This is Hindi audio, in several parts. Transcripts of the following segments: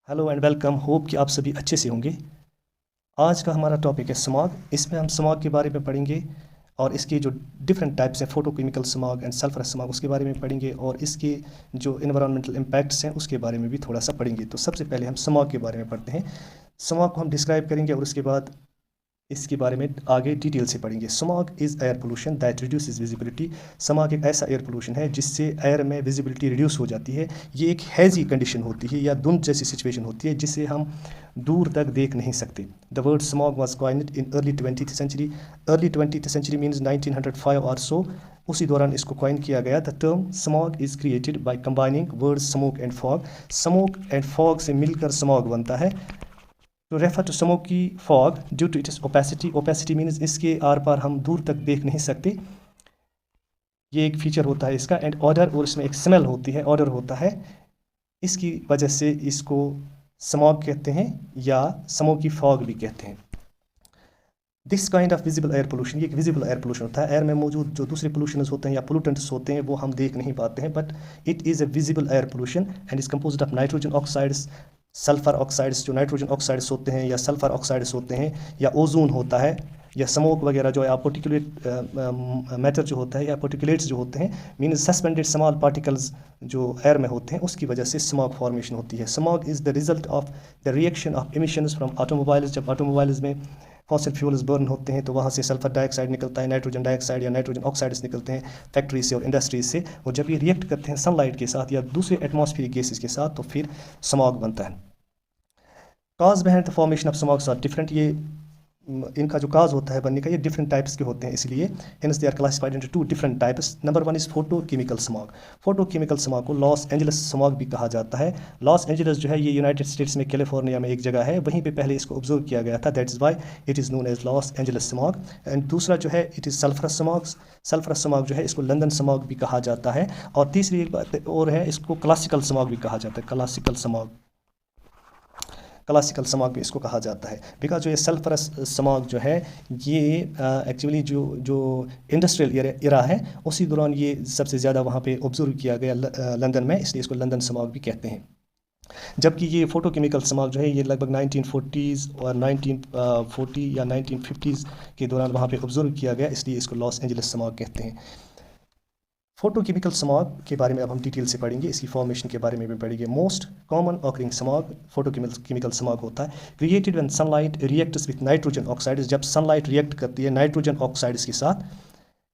Hello and welcome. होप कि आप सभी अच्छे से होंगे। आज का हमारा टॉपिक है स्मॉग। इसमें हम स्मॉग के बारे में पढ़ेंगे और इसके जो डिफरेंट टाइप्स हैं, photochemical smog and sulphurous smog, उसके बारे में पढ़ेंगे और इसके जो इन्वायरमेंटल इम्पैक्ट्स हैं उसके बारे में भी थोड़ा सा पढ़ेंगे। तो सबसे पहले हम स्मॉग के बारे में पढ़ते हैं। स्मॉग को हम डिस्क्राइब करेंगे और उसके बाद इसके बारे में आगे डिटेल से पढ़ेंगे। Smog is air pollution that reduces visibility. Smog एक ऐसा एयर पोल्यूशन है जिससे एयर में विजिबिलिटी रिड्यूस हो जाती है। ये एक हैज़ी कंडीशन होती है या धुंध जैसी सिचुएशन होती है जिससे हम दूर तक देख नहीं सकते। The word smog was coined in early 20th century. Early 20th century means 1905 और सो। उसी दौरान इसको कॉइन किया गया। The term smog is created by combining word smoke and fog. Smoke and fog से मिलकर स्मॉग बनता है। To refer to smoky fog due to its opacity. Opacity means इसके आर पार हम दूर तक देख नहीं सकते, ये एक फीचर होता है इसका। एंड ऑडर, और इसमें एक स्मेल होती है, ऑडर होता है। इसकी वजह से इसको स्मॉग कहते हैं या स्मोकी फॉग भी कहते हैं। This kind of visible air pollution, ये एक विजिबल एयर पोल्यूशन होता है। एयर में मौजूद जो दूसरे पोल्यूशंस होते हैं या पोल्यूटेंट्स होते हैं वो हम देख नहीं पाते हैं, but it is a visible air pollution and is composed of nitrogen oxides, sulphur oxides, जो नाइट्रोजन ऑक्साइड्स होते हैं या सल्फर ऑक्साइड्स होते हैं, या ओजोन होता है, या स्मोक वगैरह जो है, या पार्टिकुलेट मैटर जो होता है या पार्टिकुलेट्स जो होते हैं, मीन सस्पेंडेड स्मॉल पार्टिकल्स जो एयर में होते हैं, उसकी वजह से स्मॉग फॉर्मेशन होती है। Smog is the result of the reaction of emissions from automobiles. जब ऑटोमोबाइल्स में फॉसिल फ्यूल्स बर्न होते हैं तो वहाँ से सल्फर डाइऑक्साइड निकलता है, नाइट्रोजन डाइऑक्साइड या नाइट्रोजन ऑक्साइड्स निकलते हैं फैक्ट्री से और इंडस्ट्रीज से, और जब ये रिएक्ट करते हैं सनलाइट के साथ या दूसरे एटमॉस्फेरिक गैसेस के साथ तो फिर स्मॉग बनता है। Cause behind the formation of smogs are different. ये इनका जो काज होता है बनने का, ये डिफरेंट टाइप्स के होते हैं, इसलिए hence they are classified into two different types. Number one is photochemical smog. Photochemical smog को लॉस एंजल्स स्मॉग भी कहा जाता है। लॉस एंजल्स जो है ये यूनाइटेड स्टेट्स में कैलिफोर्निया में एक जगह है, वहीं पे पहले इसको ऑब्जर्व किया गया था, that is why it is known as Los Angeles smog. And दूसरा जो है it is sulphurous smogs. Sulphurous smog जो है इसको लंदन स्मॉग भी कहा जाता है। और तीसरी एक बात और है, इसको क्लासिकल स्मॉग भी कहा जाता है। क्लासिकल स्मॉग भी इसको कहा जाता है, बिकॉज जो ये सल्फरस स्मॉग जो है ये एक्चुअली जो इंडस्ट्रियल एरा है उसी दौरान ये सबसे ज़्यादा वहाँ पे ऑब्जर्व किया गया लंदन में, इसलिए इसको लंदन स्मॉग भी कहते हैं। जबकि ये फोटोकेमिकल स्मॉग जो है ये लगभग 1940s और 1940 या 1950s के दौरान वहाँ पे ऑब्जर्व किया गया, इसलिए इसको लॉस एंजल्स स्मॉग कहते हैं। फोटोकेमिकल स्मॉग के बारे में अब हम डिटेल से पढ़ेंगे, इसकी फॉर्मेशन के बारे में भी पढ़ेंगे। Most common occurring smog photochemical smog होता है created when sunlight reacts with nitrogen oxides. जब सनलाइट रिएक्ट करती है नाइट्रोजन ऑक्साइड्स के साथ,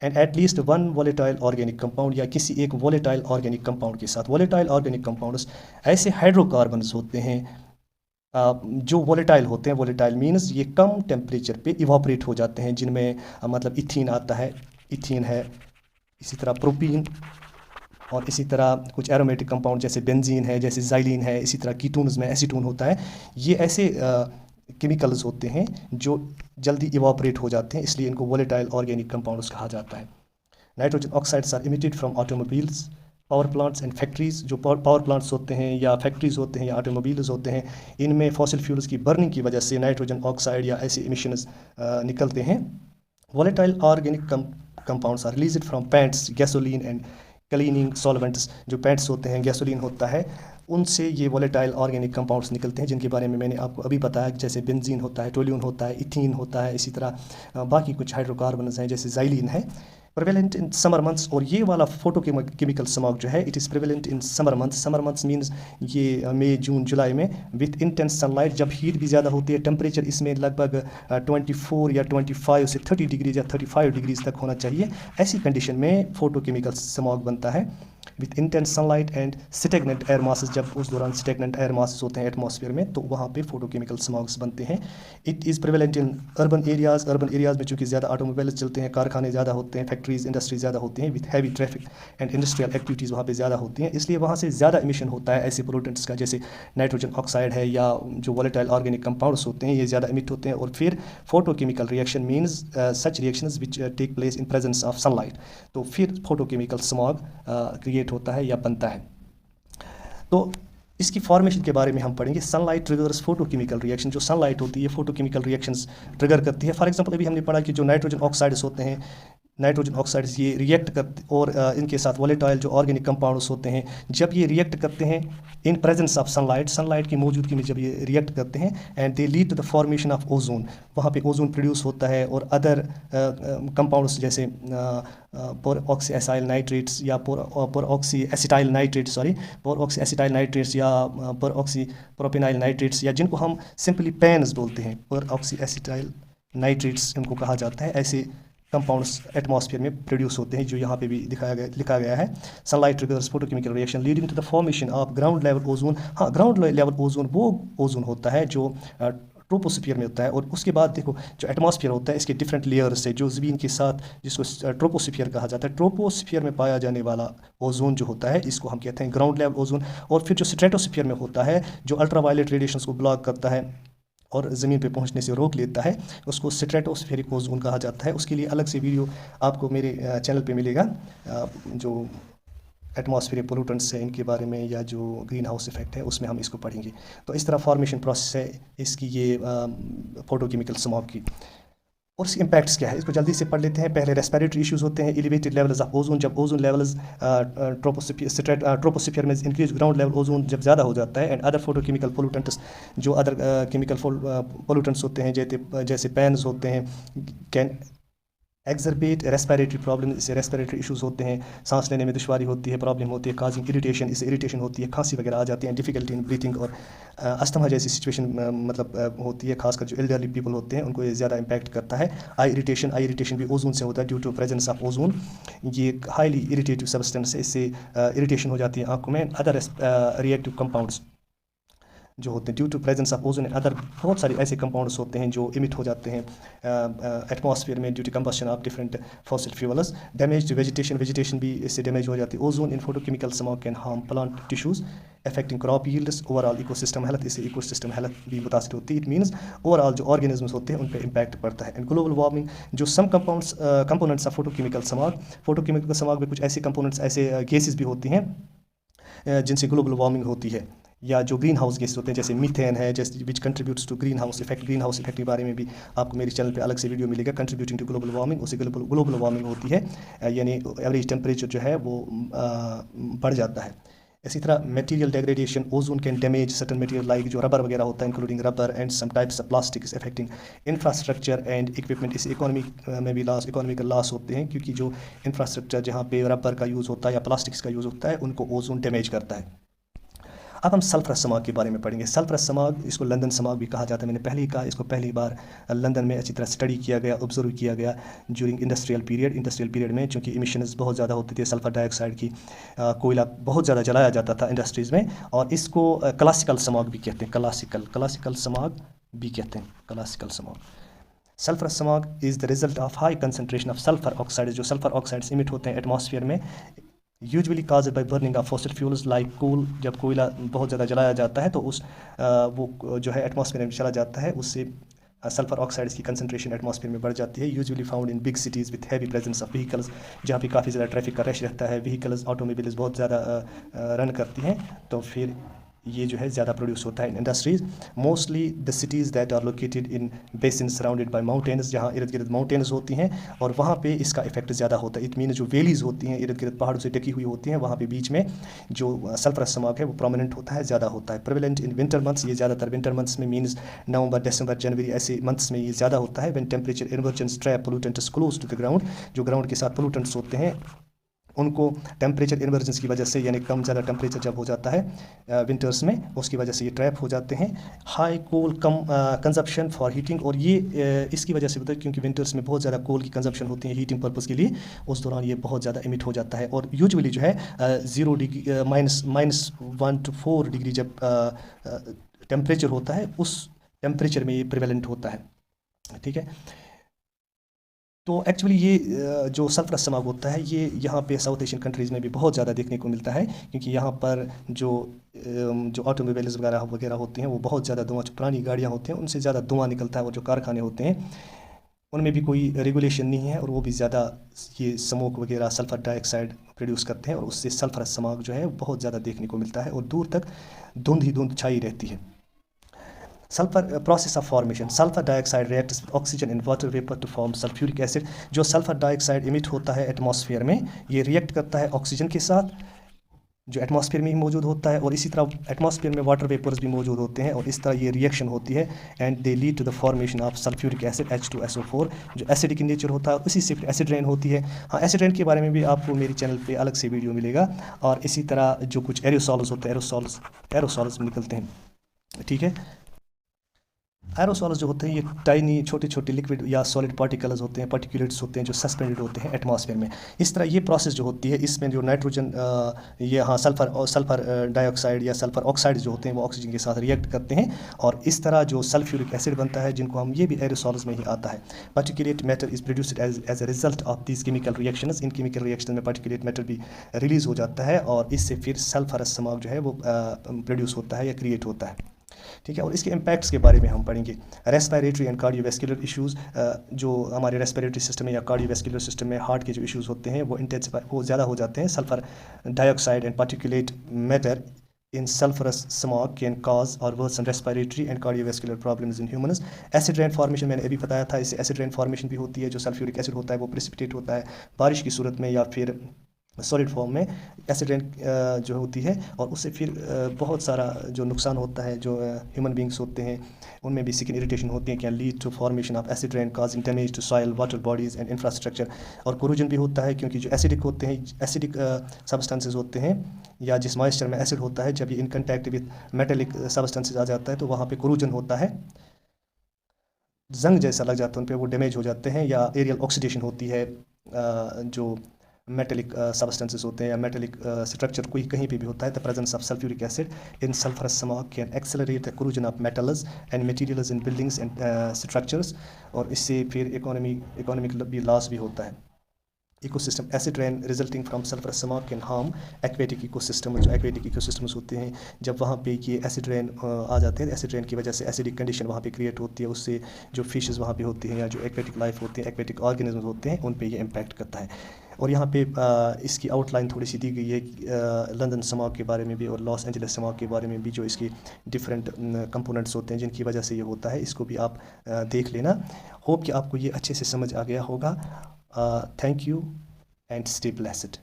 and at least one volatile organic compound, या किसी एक वोलेटाइल ऑर्गेनिक कंपाउंड के साथ। वोलेटाइल ऑर्गेनिक कंपाउंड्स ऐसे हाइड्रोकार्बन्स होते हैं जो वोलेटाइल होते हैं। वोलेटाइल मीन्स ये कम टेम्परेचर पे इवापोरेट हो जाते हैं, जिनमें मतलब इथीन आता है, इथीन है, इसी तरह प्रोपीन, और इसी तरह कुछ एरोमेटिक कंपाउंड जैसे बेंजीन है, जैसे जाइलिन है, इसी तरह कीटोन्स में एसीटोन होता है। ये ऐसे केमिकल्स होते हैं जो जल्दी इवापोरेट हो जाते हैं, इसलिए इनको वोलेटाइल ऑर्गेनिक कंपाउंड्स कहा जाता है। Nitrogen oxides are emitted from automobiles, power plants and factories. जो पावर प्लांट्स होते हैं या फैक्ट्रीज होते हैं या ऑटोमोबाइल्स होते हैं, इनमें फॉसिल फ्यूल्स की बर्निंग की वजह से नाइट्रोजन ऑक्साइड या ऐसे इमिशंस निकलते हैं। Volatile organic compounds are released from paints, gasoline and cleaning solvents. जो पेंट्स होते हैं, गैसोलीन होता है, उनसे ये वोलेटाइल ऑर्गेनिक कंपाउंड्स निकलते हैं, जिनके बारे में मैंने आपको अभी बताया, जैसे बेंजीन होता है, टोल्यून होता है, इथीन होता है, इसी तरह बाकी कुछ हाइड्रोकार्बन्स हैं जैसे जाइलिन है। प्रेवेलेंट इन समर मंथ्स, और ये वाला फोटोकेमिकल स्मॉग जो है it is prevalent in summer months. Summer months means ये मई, जून, जुलाई में, विथ इंटेंस सनलाइट, जब हीट भी ज़्यादा होती है। टेम्परेचर इसमें लगभग 24 या 25 से 30 डिग्रीज या 35 डिग्रीज तक होना चाहिए। ऐसी कंडीशन में फोटोकेमिकल स्मॉग बनता है with intense sunlight and stagnant air masses. जब उस दौरान स्टेगनेंट एयर मासेस होते हैं एटमॉस्फेयर में, तो वहाँ पे फोटोकेमिकल स्मॉग्स बनते हैं। It is prevalent in urban areas. Urban areas में चूँकि ज़्यादा ऑटोमोबाइल्स चलते हैं, कारखाने ज़्यादा होते हैं, फैक्ट्रीज, इंडस्ट्रीज ज़्यादा होती हैं, with heavy traffic and industrial activities वहाँ पे ज़्यादा होती हैं, इसलिए वहाँ से ज़्यादा इमिशन होता है ऐसे पोल्यूटेंट्स का, जैसे नाइट्रोजन ऑक्साइड है या जो वोलेटाइल ऑर्गेनिक कंपाउंड्स होते हैं, ये ज़्यादा इमिट होते हैं। और फिर photochemical reaction means such reactions which take place in presence of sunlight, तो फिर फोटोकेमिकल स्मॉग क्रिएट होता है या बनता है। तो इसकी फॉर्मेशन के बारे में हम पढ़ेंगे। Sunlight triggers photochemical reaction. जो सनलाइट होती है फोटोकेमिकल रिएक्शंस ट्रिगर करती है। फॉर एग्जांपल अभी हमने पढ़ा कि जो नाइट्रोजन ऑक्साइड्स होते हैं नाइट्रोजन ऑक्साइड्स ये रिएक्ट करते और इनके साथ वोलेटाइल जो ऑर्गेनिक कंपाउंड्स होते हैं, जब ये रिएक्ट करते हैं इन प्रेजेंस ऑफ सनलाइट की मौजूदगी में जब ये रिएक्ट करते हैं, and they lead to the formation of ozone, वहाँ पे ओजोन प्रोड्यूस होता है और अदर कंपाउंड्स जैसे पोरऑक्सी एसाइल नाइट्रेट्स या पोरऑक्सी एसिटाइल नाइट्रेट्स या पोरऑक्सी प्रोपेनाइल नाइट्रेट्स, या जिनको हम सिंपली पैन्स बोलते हैं, पोरऑक्सी एसिटाइल नाइट्रेट्स इनको कहा जाता है। ऐसे कंपाउंड्स एटमॉस्फेयर में प्रोड्यूस होते हैं, जो यहाँ पे भी लिखा गया है। Sunlight triggers photochemical reaction leading to the formation of ground level ozone. हाँ, ग्राउंड लेवल ओजोन वो ओजोन होता है जो ट्रोपोस्फीयर में होता है, और उसके बाद देखो जो एटमॉस्फेयर होता है इसके डिफरेंट लेयर्स है, जो ज़मीन के साथ, जिसको ट्रोपोस्फीयर कहा जाता है। ट्रोपोस्फीयर में पाया जाने वाला ओजोन जो होता है इसको हम कहते हैं ग्राउंड लेवल ओजोन। और फिर जो स्ट्रेटोस्फीयर में होता है, जो अल्ट्रावायलेट रेडिएशंस को ब्लॉक करता है और ज़मीन पे पहुंचने से रोक लेता है, उसको स्ट्रेटोस्फेरिक ओजोन कहा जाता है। उसके लिए अलग से वीडियो आपको मेरे चैनल पे मिलेगा, जो एटमॉस्फेरिक पोल्यूटेंट्स है इनके बारे में, या जो ग्रीन हाउस इफेक्ट है उसमें हम इसको पढ़ेंगे। तो इस तरह फॉर्मेशन प्रोसेस है इसकी, ये फोटोकेमिकल स्मॉग की। और इसके इम्पैक्ट्स क्या है इसको जल्दी से पढ़ लेते हैं। पहले रेस्पिरेटरी इश्यूज होते हैं, एलिवेटेड लेवल्स ऑफ ओजोन, जब ओजोन लेवल्स ट्रोपोस्फीयर में इंक्रीज, ग्राउंड लेवल ओजोन जब ज़्यादा हो जाता है, एंड अदर फोटोकेमिकल पोल्यूटेंट्स, जो अदर केमिकल पोल्यूटेंट्स होते हैं जैसे पैन्स होते हैं, कैन एक्जरबेट रेस्पिरेटरी प्रॉब्लम, इससे रेस्पिरेटरी इश्यूज होते हैं, सांस लेने में दुश्वारी होती है, प्रॉब्लम होती है, काजिंग इरिटेशन, इससे इरिटेशन होती है, खांसी वगैरह आ जाती है, डिफिकल्टी इन ब्रीथिंग, और अस्थमा जैसी सिचुएशन मतलब होती है। खासकर जो एल्डरली पीपल होते हैं उनको ये ज़्यादा इम्पैक्ट करता है। आई इरिटेशन भी ओजोन से होता है, due to presence of ozone. ये हाईली इरिटेटिव सब्सटेंस है, इससे इरिटेशन हो जाती है आंखों में। अदर रिएक्टिव कंपाउंड्स जो होते हैं due to presence of ozone and other, बहुत सारे ऐसे कंपाउंड्स होते हैं जो इमिट हो जाते हैं एटमॉस्फेयर में due to combustion of different fossil fuels. Damage to vegetation भी इससे डैमेज हो जाती है। Ozone in photochemical smog can harm plant tissues affecting crop yields, overall ecosystem health, इससे इकोसिस्टम हेल्थ भी मुतासर होती है। इट मीन्स ओवरऑल जो ऑर्गेनिजम्स होते हैं उन पर इम्पैक्ट पड़ता है। एंड ग्लोबल वार्मिंग, जो सम कंपोनेंट्स ऑफ फोटोकेमिकल स्मॉग में कुछ ऐसे कंपोनेंट्स, ऐसे गैसेज भी होती हैं जिनसे ग्लोबल वार्मिंग होती है, या जो ग्रीन हाउस गैसेज होते हैं जैसे मीथेन है, जैसे which contributes to greenhouse effect. Greenhouse effect के बारे में भी आपको मेरे चैनल पे अलग से वीडियो मिलेगा, कंट्रीब्यूटिंग टू ग्लोबल वार्मिंग। उससे ग्लोबल वार्मिंग होती है, यानी एवरेज टेम्परेचर जो है वो बढ़ जाता है। इसी तरह material degradation, ozone can damage certain material like जो रबर वगैरह होता है, including rubber and some types of plastics affecting infrastructure and equipment. इस इकोनॉमी में भी इकोनॉमिकल लॉस होते हैं, क्योंकि जो इंफ्रास्ट्रक्चर जहाँ पे रबर का यूज़ होता है या प्लास्टिक्स का यूज़ होता है उनको ओजोन डैमेज करता है। अब हम सल्फरस स्मॉग के बारे में पढ़ेंगे। सल्फरस स्मॉग, इसको लंदन स्मॉग भी कहा जाता है। मैंने पहले ही कहा, इसको पहली बार लंदन में अच्छी तरह स्टडी किया गया, ऑब्जर्व किया गया ज्यूरिंग इंडस्ट्रियल पीरियड में, क्योंकि इमिशंस बहुत ज़्यादा होती थी सल्फर डाइऑक्साइड की, कोयला बहुत ज़्यादा जलाया जाता था इंडस्ट्रीज़ में, और इसको क्लासिकल स्मॉग भी कहते हैं। क्लासिकल स्मॉग भी कहते हैं, classical smog. Sulphurous smog is the result of high concentration of sulphur oxide, जो सल्फर ऑक्साइड्स इमिट होते हैं एटमॉस्फेयर में, usually caused by burning of fossil fuels like coal. जब कोयला बहुत ज़्यादा जलाया जाता है तो वो जो है एटमॉस्फेयर में चला जाता है, उससे सल्फर ऑक्साइड्स की कंसंट्रेशन एटमॉस्फेयर में बढ़ जाती है। Usually found in big cities with heavy presence of vehicles, जहाँ पे काफ़ी ज़्यादा ट्रैफिक का रश रहता है, व्हीकल्स ऑटोमोबाइल्स बहुत ज़्यादा रन करती हैं, तो फिर ये जो है ज़्यादा प्रोड्यूस होता है in industries. Mostly the cities that are located in basin surrounded by mountains, जहाँ इर्द गिर्द माउंटेन्स होती हैं और वहाँ पे इसका इफेक्ट ज़्यादा होता है। इट मीन जो वैलीज़ होती हैं इर्द गिर्द पहाड़ों से ढकी हुई होती हैं, वहाँ पे बीच में जो सल्फरस स्मॉग है वो प्रोमिनेंट होता है, ज़्यादा होता है। प्रेवलेंट इन विंटर मंथ्स, ये ज़्यादातर विंटर मंथ्स में मीन्स नवंबर, दिसंबर, जनवरी ऐसे मंथ्स में ये ज़्यादा होता है। When temperature inversions trap pollutants close to the ground, जो ग्राउंड के साथ पोल्यूटेंट्स होते हैं उनको टेम्परेचर इन्वर्जेंस की वजह से, यानी कम ज़्यादा टेम्परेचर जब हो जाता है विंटर्स में, उसकी वजह से ये ट्रैप हो जाते हैं। High coal come consumption for heating, और ये इसकी वजह से होता है क्योंकि विंटर्स में बहुत ज़्यादा कोल की कंजप्शन होती है हीटिंग पर्पज़ के लिए, उस दौरान ये बहुत ज़्यादा इमिट हो जाता है। और यूजुअली जो है 0 डिग्री -1 to 4 डिग्री जब टेम्परेचर होता है, उस टेम्परेचर में ये प्रिवेलेंट होता है। ठीक है, तो एक्चुअली ये जो सल्फरस स्मॉग होता है ये यहाँ पे साउथ एशियन कंट्रीज़ में भी बहुत ज़्यादा देखने को मिलता है, क्योंकि यहाँ पर जो ऑटोमोबाइल्स वगैरह होती हैं वो बहुत ज़्यादा धुआं, जो पुरानी गाड़ियाँ होती हैं उनसे ज़्यादा धुआं निकलता है, और जो कारखाने होते हैं उनमें भी कोई रेगुलेशन नहीं है, और वो भी ज़्यादा ये स्मोक वगैरह सल्फर डाइऑक्साइड प्रोड्यूस करते हैं, और उससे सल्फरस स्मॉग जो है बहुत ज़्यादा देखने को मिलता है, और दूर तक धुंध ही धुंध छाई रहती है। Sulphur process of formation, sulphur dioxide reacts with oxygen in water vapour to form sulphuric acid. जो सल्फर डाइऑक्साइड इमिट होता है एटमॉस्फेयर में, ये रिएक्ट करता है ऑक्सीजन के साथ जो एटमॉस्फेयर में ही मौजूद होता है, और इसी तरह एटमॉस्फेयर में वाटर वेपर्स भी मौजूद होते हैं, और इस तरह ये रिएक्शन होती है and they lead to the formation of sulphuric acid H2SO4, जो एसिडिक इन नेचर होता है। उसी से फिर एसिड रेन होती है। हाँ, एसिड रेन के बारे में भी आपको मेरे चैनल पे अलग से वीडियो मिलेगा। और इसी तरह जो कुछ एरोसॉल्स होते हैं, एरोसॉल्स निकलते हैं, ठीक है। एरोसॉल्स जो होते हैं ये टाइनी छोटे छोटे लिक्विड या सॉलिड पार्टिकल्स होते हैं, पार्टिकुलेट्स होते हैं जो सस्पेंडेड होते हैं एटमॉस्फेयर में। इस तरह ये प्रोसेस जो होती है, इसमें जो नाइट्रोजन ये हाँ सल्फर डाइऑक्साइड या सल्फर ऑक्साइड जो होते हैं वो ऑक्सीजन के साथ रिएक्ट करते हैं, और इस तरह जो सल्फ्यूरिक एसिड बनता है, जिनको हम ये भी एरोसॉल्स में ही आता है। Particulate matter is produced as a result of these chemical reactions. इन केमिकल रिएक्शन में पार्टिकुलेट मैटर भी रिलीज हो जाता है, और इससे फिर सल्फरस स्मॉग जो है वो प्रोड्यूस होता है या क्रिएट होता है, ठीक है। और इसके इम्पैक्ट्स के बारे में हम पढ़ेंगे। रेस्पिरेटरी एंड कार्डियोवैस्कुलर इश्यूज़, जो हमारे रेस्पिरेटरी सिस्टम में या कार्डियोवैस्कुलर सिस्टम में हार्ट के जो इश्यूज़ होते हैं वो इंटेंसिफाई वो ज़्यादा हो जाते हैं। Sulphur dioxide and particulate matter in sulfurous smog can cause or worsen respiratory and cardiovascular problems in humans. Acid rain formation मैंने अभी बताया था, इससे एसिड रेन फॉर्मेशन भी होती है। जो सल्फ्यूरिक एसिड होता है वो प्रेसिपिटेट होता है बारिश की सूरत में या फिर सॉलिड फॉर्म में एसिड रेन जो होती है, और उससे फिर बहुत सारा जो नुकसान होता है। जो ह्यूमन बींग्स होते हैं उनमें भी स्किन इरिटेशन होती है, can lead to formation of acid rain causing damage to soil, water bodies and infrastructure. और कोरोजन भी होता है, क्योंकि जो एसिडिक होते हैं, एसिडिक सब्सटेंसेज होते हैं या जिस मॉइस्चर में एसिड होता है, जब ये इन कंटैक्ट विद मेटेलिक सब्सटेंसेज आ जाता है तो वहाँ पे कोरोजन होता है, जंग जैसा लग जाता है उन पर, वो डैमेज हो जाते हैं, या एरियल ऑक्सीडेशन होती है। जो मेटेलिक सब्सटेंसेस होते हैं या मेटेलिक स्ट्रक्चर कोई कहीं पे भी होता है, the presence of sulphuric acid in sulphurous smog can accelerate the corrosion of metals and materials in buildings and structures. और इससे फिर इकोनॉमिक भी लॉस भी होता है। Ecosystem, acid rain resulting from sulphurous smog can harm aquatic ecosystem. जो एक्वेटिक इकोसिस्टम्स होते हैं, जब वहाँ पे ये एसिड रेन आ जाते हैं, एसिड रेन की वजह से एसिडिक कंडीशन वहाँ पे क्रिएट होती है, उससे जो फिशेस वहाँ पे होती हैं या जो एक्वेटिक लाइफ होती है, एक्वेटिक ऑर्गेनिज्म होते हैं, उन पे ये इम्पैक्ट करता है। और यहाँ पे इसकी आउटलाइन थोड़ी सी दी गई है लंदन स्मॉग के बारे में भी और लॉस एंजलिस स्मॉग के बारे में भी, जो इसकी डिफरेंट कंपोनेंट्स होते हैं जिनकी वजह से ये होता है। इसको भी आप देख लेना। होप कि आपको ये अच्छे से समझ आ गया होगा। Thank you and stay blessed.